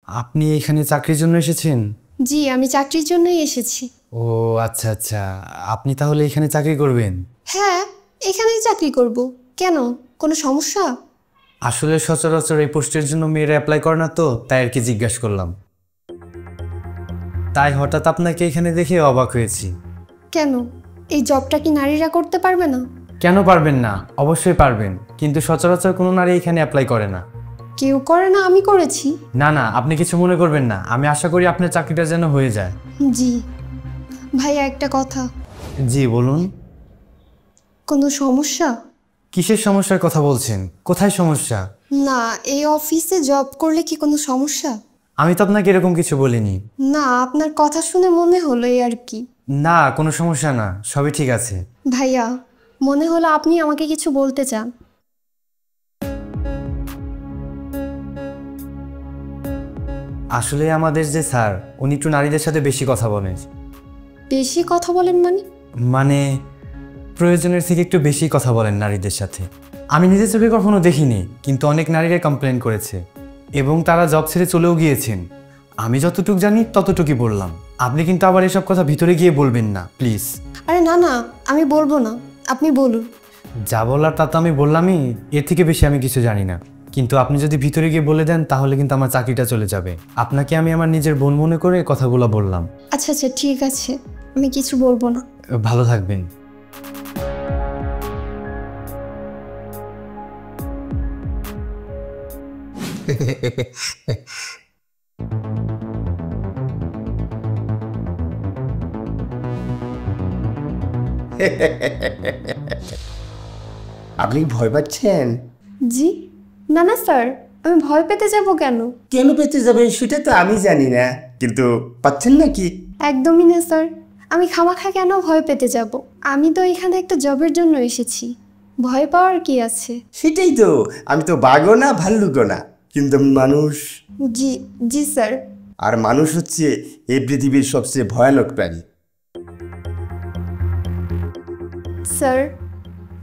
আপনি এখানে চাকরির জন্য এসেছেন? জি, আমি চাকরির জন্যই এসেছি। ও আচ্ছা আচ্ছা, আপনি তাহলে এখানে চাকরি করবেন? হ্যাঁ, এখানেই চাকরি করব। কেন, কোনো সমস্যা? আসলে সচরাচর এই পোস্টের জন্য মেয়েরা অ্যাপ্লাই করে না, তো তাই আর কি জিজ্ঞাসা করলাম। তাই হঠাৎ আপনাকে এখানে দেখে অবাক হয়েছি। কেন, এই জবটা কি নারীরা করতে পারবে না? কেন পারবেন না? অবশ্যই পারবেন, কিন্তু সচরাচর কোনো নারী এখানে অ্যাপ্লাই করে না। কেউ করে না, আমি করেছি। না না, আপনি কিছু মনে করবেন না, আমি আশা করি আপনার চাকরিটা যেন হয়ে যায়। জি ভাইয়া, একটা কথা। জি বলুন। কোনো সমস্যা? কিসের সমস্যার কথা বলছেন? কোথায় সমস্যা? না, এই অফিসে জব করলে কি কোনো সমস্যা? আমি তো আপনাকে এরকম কিছু বলিনি। না, আপনার কথা শুনে মনে হলো এই আর কি। না, কোনো সমস্যা না, সবই ঠিক আছে। ভাইয়া, মনে হলো আপনি আমাকে কিছু বলতে চান। আসলে আমাদের যে স্যার, উনি একটু নারীদের সাথে বেশি কথা বলেন। বেশি কথা বলেন মানে? মানে প্রয়োজনের থেকে একটু বেশি কথা বলেন নারীদের সাথে। আমি নিজের চোখে কখনো দেখিনি, কিন্তু অনেক নারীরা কমপ্লেন করেছে এবং তারা জব ছেড়ে চলেও গিয়েছেন। আমি যতটুকু জানি ততটুকুই বললাম। আপনি কিন্তু আবার এসব কথা ভিতরে গিয়ে বলবেন না, প্লিজ। আরে না না, আমি বলবো না, আপনি বলুন। যা বলার তা তো আমি বললামই, এর থেকে বেশি আমি কিছু জানি না। কিন্তু আপনি যদি ভিতরে গিয়ে বলে দেন তাহলে কিন্তু আমার চাকরিটা চলে যাবে। আপনাকে আমি আমার নিজের বোন মনে করে কথাগুলো বললাম। আচ্ছা আচ্ছা, ঠিক আছে, আমি কিছু বলবো না। ভালো থাকবেন। আপনি ভয় পাচ্ছেন? জি না না স্যার, আমি ভয় পেতে যাব কেন? কেন পেতে যাবেন সেটা তো আমি জানি না, কিন্তু পাচ্ছেন নাকি? একদমই না স্যার, আমি খামাখা কেন ভয় পেতে যাব? আমি তো এখানে একটা জবের জন্য এসেছি, ভয় পাওয়ার কি আছে? সেটাই তো, আমি তো বাঘও না ভাল্লুকও না, কিন্তু আমি মানুষ। জি জি স্যার। আর মানুষ হচ্ছে এই পৃথিবীর সবচেয়ে ভয়ানক প্রাণী। স্যার,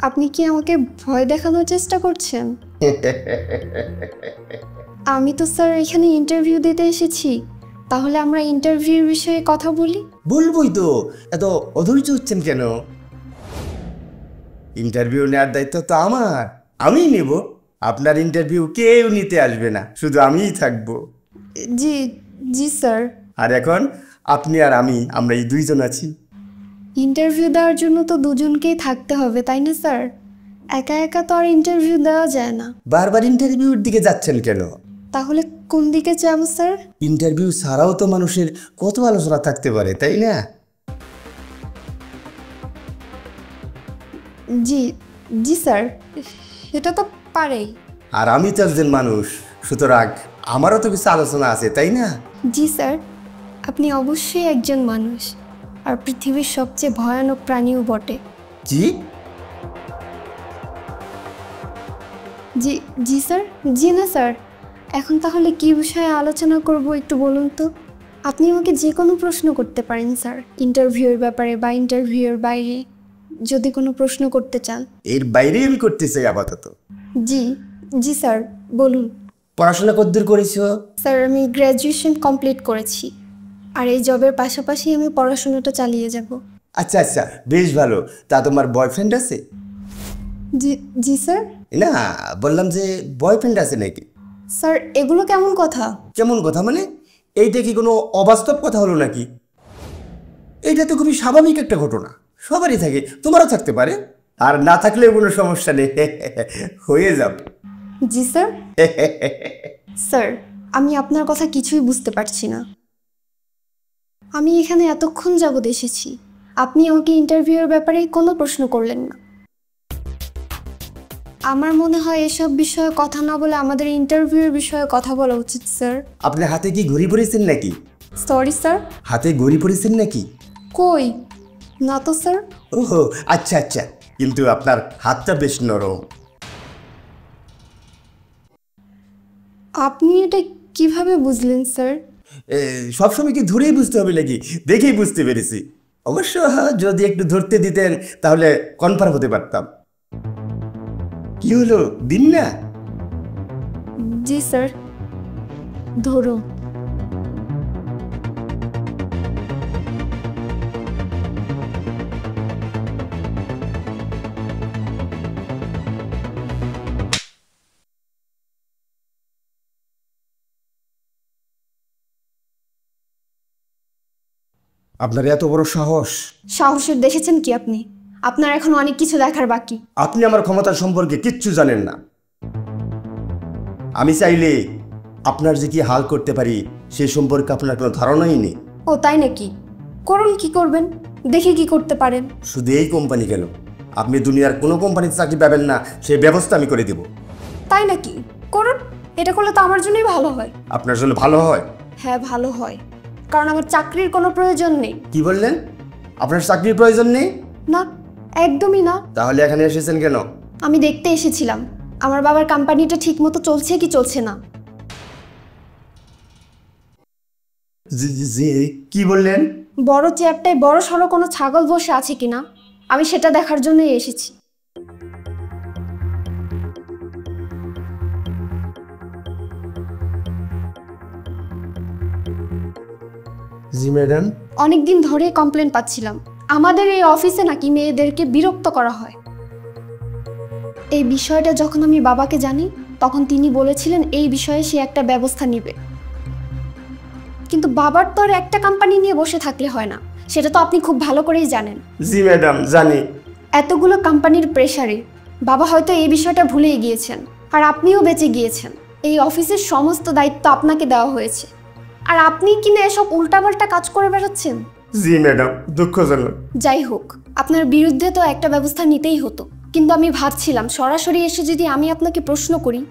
আপনি কি আমাকে ভয় দেখানোর চেষ্টা করছেন? আমি তো স্যার এখানে ইন্টারভিউ দিতে এসেছি, তাহলে আমরা ইন্টারভিউর বিষয়ে কথা বলি। বলবোই তো, এত অধৈর্য হচ্ছেন কেন? ইন্টারভিউ নেওয়ার দায়িত্ব তো আমার, আমিই নেব। আপনার ইন্টারভিউ কেউ নিতে আসবে না, শুধু আমিই থাকবো। জি জি স্যার। আর এখন আপনি আর আমরা এই দুইজন আছি। ইন্টারভিউ দেওয়ার জন্য তো দুজনকেই থাকতে হবে, তাই না স্যার? একা একা তো আর ইন্টারভিউ দেওয়া যায় না। বারবার ইন্টারভিউর দিকে যাচ্ছেন কেন? তাহলে কোন দিকে যাব স্যার? ইন্টারভিউ ছাড়াও তো মানুষের কত আলোচনা থাকতে পারে, তাই না? জি জি স্যার, সেটা তো পারেই। আর আমি তো একজন মানুষ, সুতরাং আমারও তো কিছু আলোচনা আছে, তাই না? জি স্যার, আপনি অবশ্যই একজন মানুষ, আর পৃথিবীর সবচেয়ে ভয়ানক প্রাণীও বটে। জি? জি জি স্যার। জি না স্যার, এখন তাহলে কি বিষয়ে আলোচনা করব একটু বলুন তো? আপনি আমাকে যে কোনো প্রশ্ন করতে পারেন স্যার, ইন্টারভিউয়ের ব্যাপারে বা ইন্টারভিউয়ের বাইরে যদি কোনো প্রশ্ন করতে চান। এর বাইরে আমি করতে চাই আপাতত। জি জি স্যার, বলুন। পড়াশোনা কতদূর করেছো? স্যার, আমি গ্র্যাজুয়েশন কমপ্লিট করেছি, আর এই জবের পাশাপাশি আমি পড়াশোনাটা চালিয়ে যাব। আচ্ছা আচ্ছা, বেশ ভালো। তা তোমার বয়ফ্রেন্ড আছে? জি জি স্যার। না, বললাম যে বয়ফ্রেন্ড আছে নাকি। স্যার, এগুলো কেমন কথা? কেমন কথা মানে? এইটা কি কোনো অবাস্তব কথা হলো নাকি? এইটা তো খুবই স্বাভাবিক একটা ঘটনা, সবারই থাকে, তোমারও থাকতে পারে। আর না থাকলেও কোনো সমস্যা নেই, হয়ে যাবে। জি স্যার। স্যার, আমি আপনার কথা কিছুই বুঝতে পারছি না। আমি এখানে এতক্ষণ যাবৎ এসেছি, আপনি আমাকে ইন্টারভিউয়ের ব্যাপারে কোনো প্রশ্ন করলেন না। আমার মনে হয় এসব বিষয়ে কথা না বলে আমাদের ইন্টারভিউয়ের বিষয়ে কথা বলা উচিত স্যার। আপনার হাতে কি ঘড়ি পরেছেন নাকি? Sorry sir. হাতে ঘড়ি পরেছেন নাকি? কই, না তো স্যার। ওহো, আচ্ছা আচ্ছা, কিন্তু আপনার হাতটা বেশ নরম। আপনি এটা কিভাবে বুঝলেন স্যার? সবসময় কি ধরেই বুঝতে হবে নাকি? দেখেই বুঝতে পেরেছি। অবশ্য যদি একটু ধরতে দিতেন তাহলে কনফার্ম হতে পারতাম। কি হলো, দিন না? জি স্যার, ধরো। আপনার এত বড় সাহস! সাহসের দেখেছেন কি আপনি? আপনার এখন অনেক কিছু দেখার বাকি। আপনি আমার ক্ষমতা সম্পর্কে কিচ্ছু জানেন না। আমি চাইলে আপনার যে কি হাল করতে পারি সে সম্পর্কে আপনার কোনো ধারণাই নেই। ও তাই নাকি? করুন, কি করবেন, দেখে কি করতে পারেন। শুধু এই কোম্পানি কেন, আপনি দুনিয়ার কোনো কোম্পানিতে চাকরি পাবেন না সেই ব্যবস্থা আমি করে দেব। তাই নাকি? করুন, এটা করলে তো আমার জন্যই ভালো হয়। আপনার জন্য ভালো হয়? হ্যাঁ, ভালো হয়, কারণ আমার চাকরির কোনো প্রয়োজন নেই। কি বললেন? আপনার চাকরির প্রয়োজন নেই? না, একদমই না। তাহলে এখানে এসেছেন কেন? আমি দেখতে এসেছিলাম আমার বাবার কোম্পানিটা ঠিক মতো চলছে কি চলছে না। জি, কি বললেন? বড় চেয়ারটায় বড় সড়ো কোনো ছাগল বসে আছে কিনা আমি সেটা দেখার জন্যই এসেছি। জি ম্যাডাম। অনেকদিন ধরে কমপ্লেন পাচ্ছিলাম আমাদের এই অফিসে নাকি মেয়েদেরকে বিরক্ত করা হয়। এই বিষয়টা যখন আমি বাবাকে জানি তখন তিনি বলেছিলেন এই বিষয়ে সে একটা ব্যবস্থা নেবে। কিন্তু বাবার তো আর একটা কোম্পানি নিয়ে বসে থাকলে হয় না, সেটা তো আপনি খুব ভালো করেই জানেন। জি ম্যাডাম, জানি। এতগুলো কোম্পানির প্রেসারে বাবা হয়তো এই বিষয়টা ভুলেই গিয়েছেন, আর আপনিও বেঁচে গিয়েছেন। এই অফিসের সমস্ত দায়িত্ব আপনাকে দেওয়া হয়েছে, আর আপনি কিনা এসব উল্টাপাল্টা কাজ করে বেড়াচ্ছেন। জি ম্যাডাম, দুঃখজনক। যাই হোক, আপনার বিরুদ্ধে তো একটা ব্যবস্থা নিতেই হতো, কিন্তু আমি ভাবছিলাম সরাসরি এসে যদি আমি আপনাকে প্রশ্ন করি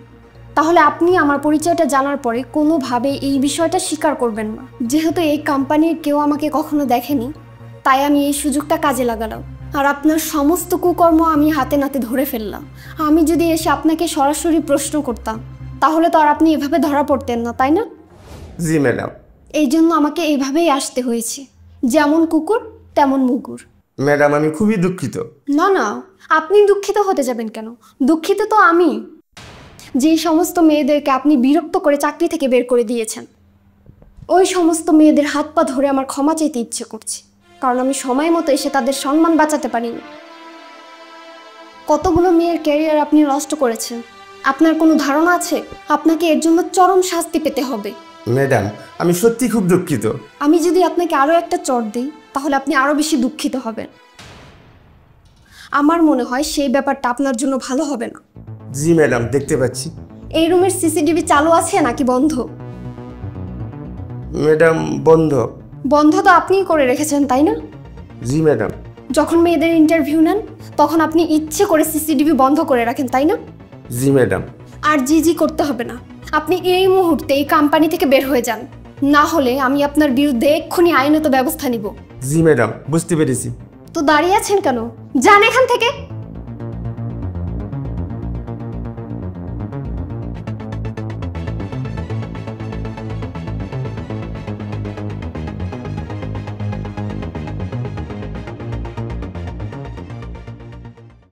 তাহলে আপনি আমার পরিচয়টা জানার পরে কোনোভাবে এই বিষয়টা স্বীকার করবেন না। যেহেতু এই কোম্পানির কেউ আমাকে কখনো দেখেনি, তাই আমি এই সুযোগটা কাজে লাগালাম, আর আপনার সমস্ত কুকর্ম আমি হাতে নাতে ধরে ফেললাম। আমি যদি এসে আপনাকে সরাসরি প্রশ্ন করতাম তাহলে তো আর আপনি এভাবে ধরা পড়তেন না, তাই না? জি ম্যাডাম। এই জন্য আমাকে এইভাবেই আসতে হয়েছে, যেমন কুকুর তেমন মুগুর। ম্যাডাম, আমি খুবই দুঃখিত। না না, আপনি দুঃখিত হতে যাবেন কেন? দুঃখিত তো আমি, যে সমস্ত মেয়েদেরকে আপনি বিরক্ত করে চাকরি থেকে বের করে দিয়েছেন। ওই সমস্ত মেয়েদের হাত পা ধরে আমার ক্ষমা চাইতে ইচ্ছে করছে, কারণ আমি সময় মতো এসে তাদের সম্মান বাঁচাতে পারিনি। কতগুলো মেয়ের ক্যারিয়ার আপনি নষ্ট করেছেন, আপনার কোনো ধারণা আছে? আপনাকে এর জন্য চরম শাস্তি পেতে হবে। ম্যাডাম, আমি সত্যি খুব দুঃখিত। আমি যদি আপনাকে আরও একটা চড় দিই তাহলে আপনি আরও বেশি দুঃখিত হবেন। আমার মনে হয় সেই ব্যাপারটা আপনার জন্য ভালো হবে না। জি ম্যাডাম, দেখতে পাচ্ছি। এই রুমের সিসিটিভি চালু আছে নাকি বন্ধ? ম্যাডাম, বন্ধ। বন্ধ তো আপনিই করে রেখেছেন, তাই না? জি ম্যাডাম। যখন মেয়েদের ইন্টারভিউ নেন তখন আপনি ইচ্ছে করে সিসিটিভি বন্ধ করে রাখেন, তাই না? জি ম্যাডাম। আর জি করতে হবে না, আপনি এই মুহূর্তে এই কোম্পানি থেকে বের হয়ে যান, না হলে আমি আপনার বিরুদ্ধে এক্ষুনি আইনত ব্যবস্থা নিব। জি ম্যাডাম, বুঝতে পেরেছি। তো দাঁড়িয়ে আছেন কেন? যান এখান থেকে।